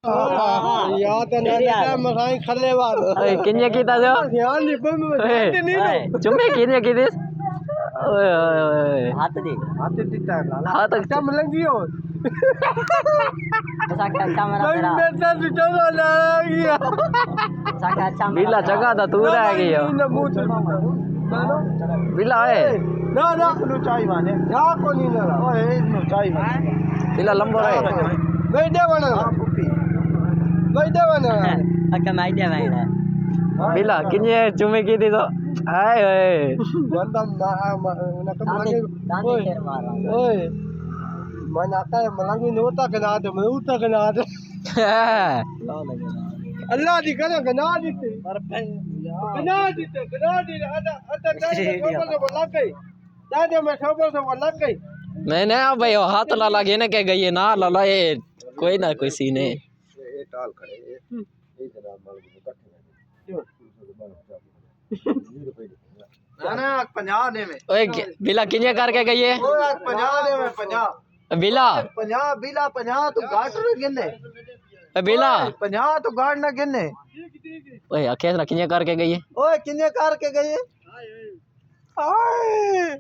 यार तो ना क्या मसाई खले बार ओए किन्ने कीता जो ध्यान नहीं पर मैं नहीं लो चुम्मे किन्ने कीदिस ओए ओए हाथ दीता है लाला हाथ क्या मिलेंगी हो साका अच्छा मेरा तेरा मैं तो चलो ना गया साका अच्छा बिला जगह था तू रह गई हो ना मुंह बिला है ना ना नु चाय माने क्या कोनी ना ओए नु चाय माने बिला लंबो है मैं दे बना मैं दे बना अक्का मैं दे मैं बिला किन्ने चुम्मे कीदी तो हाय ओए बंदा ना तो मलंगी दाने खेर मारा ओए मन आता है मलंगी नोता कना दे मैं उता कना दे लो लगे अल्लाह दी कना कना दीते कना दीते अदा खबर से बोला गई दादे मैं खबर से बोला गई नहीं नहीं अब भाई हाथ ला लगे ना क्या गई ना ला ला ये कोई ना कोई सीन है ये टाल खड़े ये जनाब माल इकट्ठे ना ना 50 दे में ओए बिला किन्ने करके गई है ओए 50 दे में 50 बिला 50 बिला 50 तू गाट न गिने बिला 50 तू गाट न गिने ओए अखेस ना किन्ने करके गई है ओए किन्ने कार के गई हाय